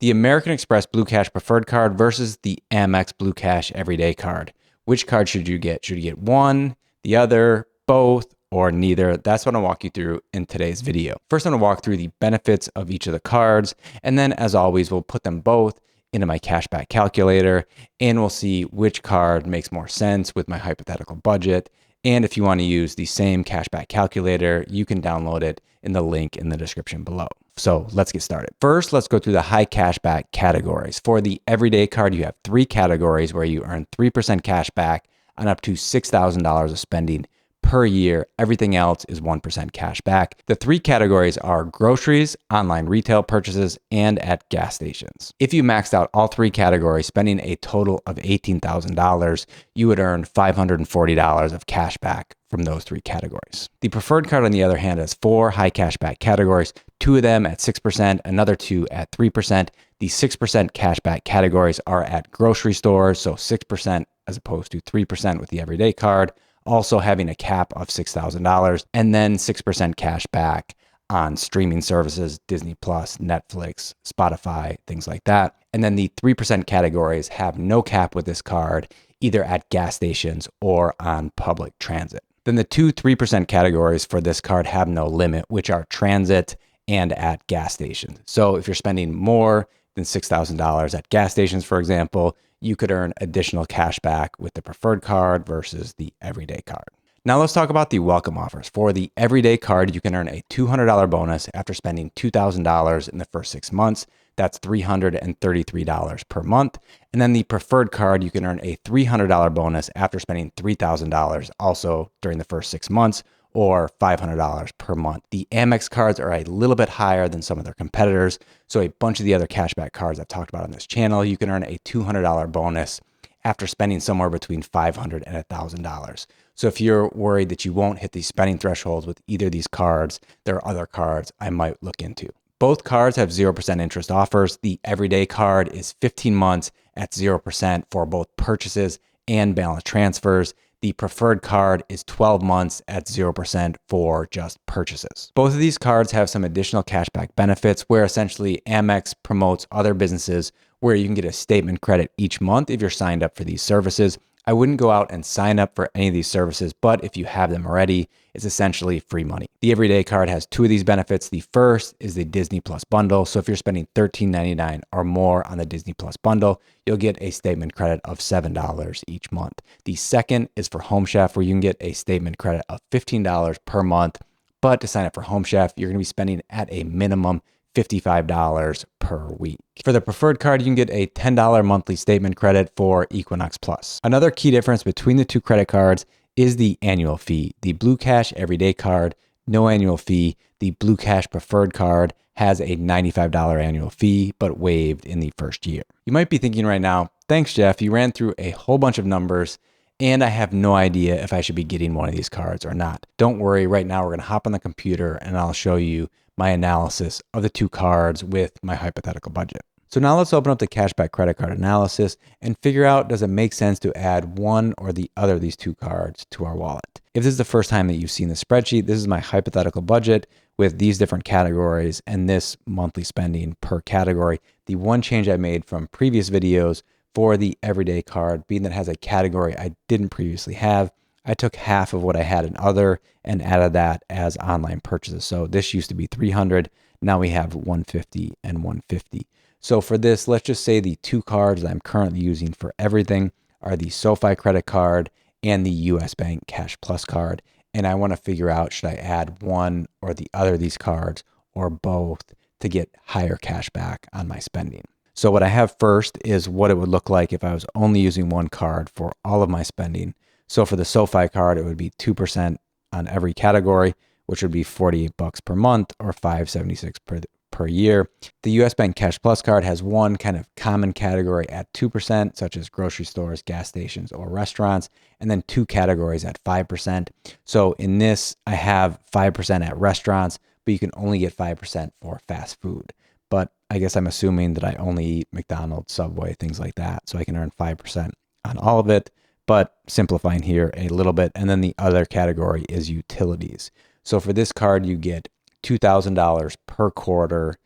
The American Express Blue Cash Preferred Card versus the Amex Blue Cash Everyday Card. Which card should you get? Should you get one, the other, both, or neither? That's what I'll walk you through in today's video. First, I'm going to walk through the benefits of each of the cards, and then as always, we'll put them both into my cashback calculator, and we'll see which card makes more sense with my hypothetical budget. And if you want to use the same cashback calculator, you can download it in the link in the description below. So let's get started. First, let's go through the high cashback categories. For the everyday card, you have 3 categories where you earn 3% cash back on up to $6,000 of spending per year. Everything else is 1% cash back. The 3 categories are groceries, online retail purchases, and at gas stations. If you maxed out all 3 categories, spending a total of $18,000, you would earn $540 of cash back from those 3 categories. The preferred card, on the other hand, has 4 high cashback categories, 2 of them at 6%, another 2 at 3%. The 6% cashback categories are at grocery stores, so 6% as opposed to 3% with the everyday card, also having a cap of $6,000, and then 6% cash back on streaming services, Disney Plus, Netflix, Spotify, things like that. And then the 3% categories have no cap with this card, either at gas stations or on public transit. Then the 2 3% categories for this card have no limit, which are transit and at gas stations. So if you're spending more than $6,000 at gas stations, for example, you could earn additional cash back with the preferred card versus the everyday card. Now let's talk about the welcome offers. For the everyday card, you can earn a $200 bonus after spending $2,000 in the first 6 months. That's $333 per month. And then the preferred card, you can earn a $300 bonus after spending $3,000 also during the first 6 months, or $500 per month. The Amex cards are a little bit higher than some of their competitors. So a bunch of the other cashback cards I've talked about on this channel, you can earn a $200 bonus after spending somewhere between $500 and $1,000. So if you're worried that you won't hit these spending thresholds with either of these cards, there are other cards I might look into. Both cards have 0% interest offers. The everyday card is 15 months at 0% for both purchases and balance transfers. The preferred card is 12 months at 0% for just purchases. Both of these cards have some additional cashback benefits where essentially Amex promotes other businesses where you can get a statement credit each month if you're signed up for these services. I wouldn't go out and sign up for any of these services, but if you have them already, it's essentially free money. The everyday card has 2 of these benefits. The first is the Disney Plus bundle. So if you're spending $13.99 or more on the Disney Plus bundle, you'll get a statement credit of $7 each month. The second is for Home Chef, where you can get a statement credit of $15 per month. But to sign up for Home Chef, you're going to be spending at a minimum $55 per week. For the preferred card, you can get a $10 monthly statement credit for Equinox Plus. Another key difference between the 2 credit cards is the annual fee. The Blue Cash Everyday card, no annual fee. The Blue Cash Preferred card has a $95 annual fee, but waived in the first year. You might be thinking right now, thanks, Jeff. You ran through a whole bunch of numbers, and I have no idea if I should be getting one of these cards or not. Don't worry. Right now, we're going to hop on the computer, and I'll show you my analysis of the 2 cards with my hypothetical budget. So now let's open up the cashback credit card analysis and figure out, does it make sense to add one or the other of these 2 cards to our wallet? If this is the first time that you've seen the spreadsheet, this is my hypothetical budget with these different categories and this monthly spending per category. The one change I made from previous videos for the everyday card, being that it has a category I didn't previously have, I took half of what I had in other and added that as online purchases. So this used to be 300. Now we have 150 and 150. So for this, let's just say the 2 cards that I'm currently using for everything are the SoFi credit card and the US Bank Cash Plus card. And I want to figure out, should I add one or the other of these cards or both to get higher cash back on my spending? So what I have first is what it would look like if I was only using one card for all of my spending. So for the SoFi card, it would be 2% on every category, which would be $48 per month or $576 per year. The US Bank Cash Plus card has one kind of common category at 2%, such as grocery stores, gas stations, or restaurants, and then 2 categories at 5%. So in this, I have 5% at restaurants, but you can only get 5% for fast food. But I guess I'm assuming that I only eat McDonald's, Subway, things like that. So I can earn 5% on all of it, but simplifying here a little bit. And then the other category is utilities. So for this card, you get $2,000 per quarter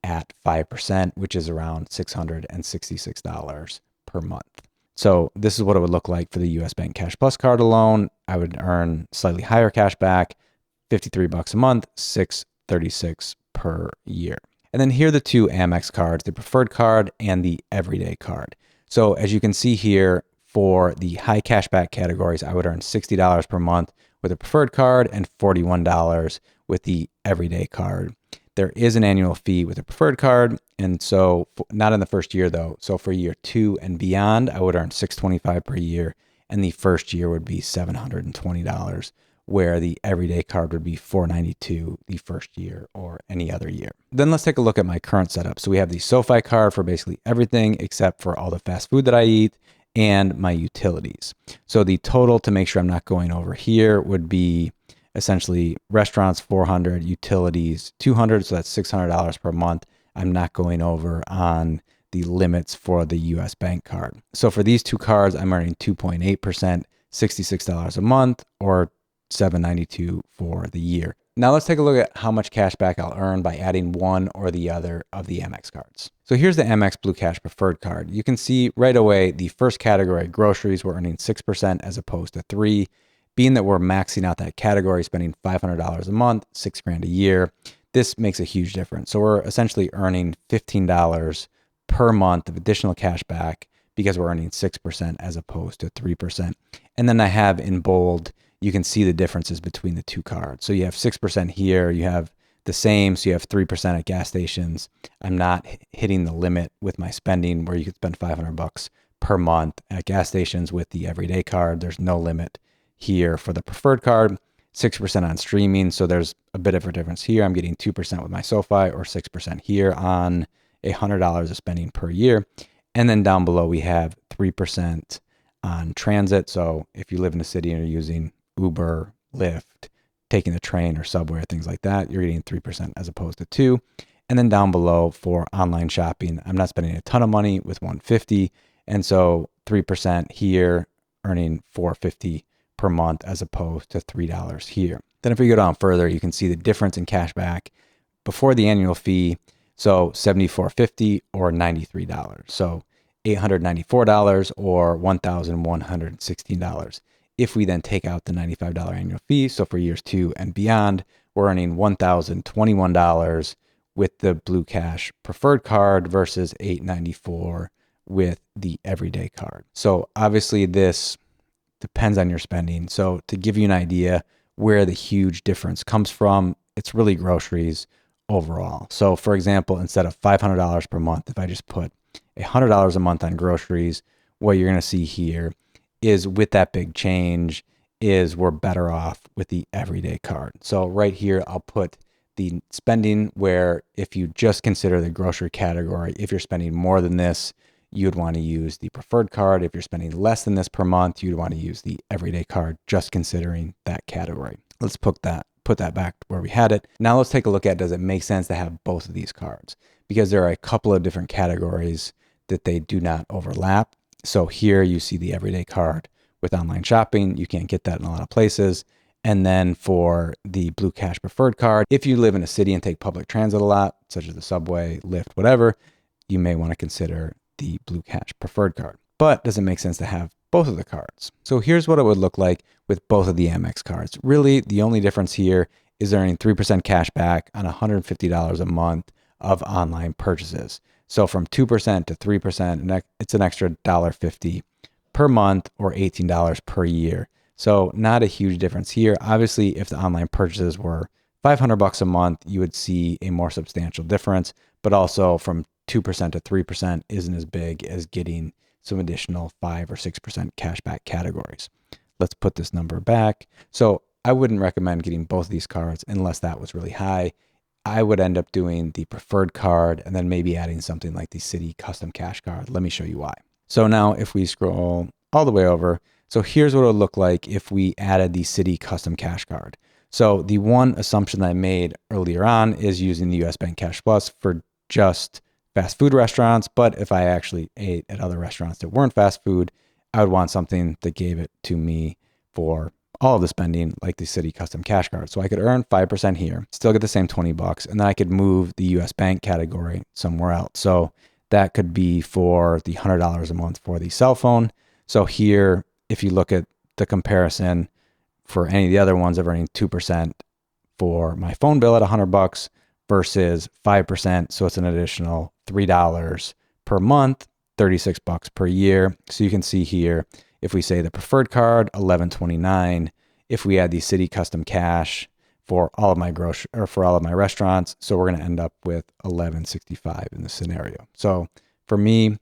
at 5%, which is around $666 per month. So this is what it would look like for the US Bank Cash Plus card alone. I would earn slightly higher cash back, $53 a month, $636 per year. And then here are the two Amex cards, the preferred card and the everyday card. So as you can see here, for the high cashback categories, I would earn $60 per month with a preferred card and $41 with the everyday card. There is an annual fee with a preferred card, and so not in the first year though. So for year 2 and beyond, I would earn $625 per year, and the first year would be $720, where the everyday card would be $492 the first year or any other year. Then let's take a look at my current setup. So we have the SoFi card for basically everything except for all the fast food that I eat and my utilities. So the total, to make sure I'm not going over here, would be essentially restaurants $400, utilities $200, so that's $600 per month. I'm not going over on the limits for the US Bank card. So for these two cards, I'm earning 2.8%, $66 a month, or $792 for the year. Now let's take a look at how much cash back I'll earn by adding one or the other of the Amex cards. So here's the Amex Blue Cash Preferred card. You can see right away the first category, groceries, we're earning 6% as opposed to 3%. Being that we're maxing out that category, spending $500 a month, $6,000 a year, this makes a huge difference. So we're essentially earning $15 per month of additional cash back because we're earning 6% as opposed to 3%. And then I have in bold, you can see the differences between the two cards. So you have 6% here, you have the same, so you have 3% at gas stations. I'm not hitting the limit with my spending where you could spend $500 per month at gas stations with the everyday card. There's no limit here for the preferred card. 6% on streaming, so there's a bit of a difference here. I'm getting 2% with my SoFi or 6% here on $100 of spending per year. And then down below we have 3% on transit. So if you live in a city and you're using Uber, Lyft, taking the train or subway or things like that, you're getting 3% as opposed to 2%. And then down below for online shopping, I'm not spending a ton of money with $150, and so 3% here, earning $450 per month as opposed to $3 here. Then if we go down further, you can see the difference in cash back before the annual fee. So $74.50 or $93. So $894 or $1,116. If we then take out the $95 annual fee, so for years 2 and beyond, we're earning $1,021 with the Blue Cash Preferred card versus $894 with the everyday card. So obviously this depends on your spending. So to give you an idea where the huge difference comes from, it's really groceries overall. So for example, instead of $500 per month, if I just put $100 a month on groceries, what you're going to see here is with that big change is we're better off with the everyday card. So right here, I'll put the spending where if you just consider the grocery category, if you're spending more than this, you'd want to use the preferred card. If you're spending less than this per month, you'd want to use the everyday card, just considering that category. Let's put that back where we had it. Now let's take a look at, does it make sense to have both of these cards? Because there are a couple of different categories that they do not overlap. So here you see the everyday card with online shopping. You can't get that in a lot of places. And then for the Blue Cash Preferred card, if you live in a city and take public transit a lot, such as the subway, Lyft, whatever, you may want to consider the Blue Cash Preferred card. But does it make sense to have both of the cards? So here's what it would look like with both of the Amex cards. Really, the only difference here is earning 3% cash back on $150 a month of online purchases. So from 2% to 3%, it's an extra $1.50 per month or $18 per year. So not a huge difference here. Obviously, if the online purchases were $500 a month, you would see a more substantial difference, but also from 2% to 3% isn't as big as getting some additional 5 or 6% cashback categories. Let's put this number back. So I wouldn't recommend getting both of these cards unless that was really high. I would end up doing the preferred card and then maybe adding something like the Citi Custom Cash card. Let me show you why. So now if we scroll all the way over, so here's what it would look like if we added the Citi Custom Cash card. So the one assumption that I made earlier on is using the US Bank Cash Plus for just fast food restaurants. But if I actually ate at other restaurants that weren't fast food, I would want something that gave it to me for all of the spending like the Citi Custom Cash Card. So I could earn 5% here, still get the same 20 bucks, and then I could move the US bank category somewhere else. So that could be for the $100 a month for the cell phone. So here, if you look at the comparison for any of the other ones, I'm earning 2% for my phone bill at 100 bucks versus 5%. So it's an additional $3 per month, 36 bucks per year. So you can see here, if we say the preferred card, $11.29. If we add the Citi Custom Cash for all of my for all of my restaurants, so we're going to end up with $11.65 in this scenario. So for me,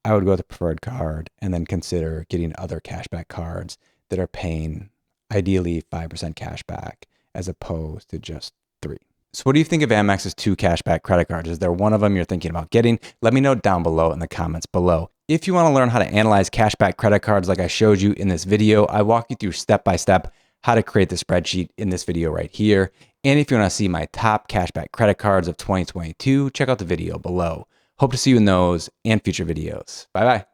I would go with the preferred card and then consider getting other cashback cards that are paying ideally 5% cashback as opposed to just 3. So what do you think of Amex's 2 cashback credit cards? Is there one of them you're thinking about getting? Let me know down below in the comments below. If you want to learn how to analyze cashback credit cards like I showed you in this video, I walk you through step-by-step how to create the spreadsheet in this video right here. And if you want to see my top cashback credit cards of 2022, check out the video below. Hope to see you in those and future videos. Bye-bye.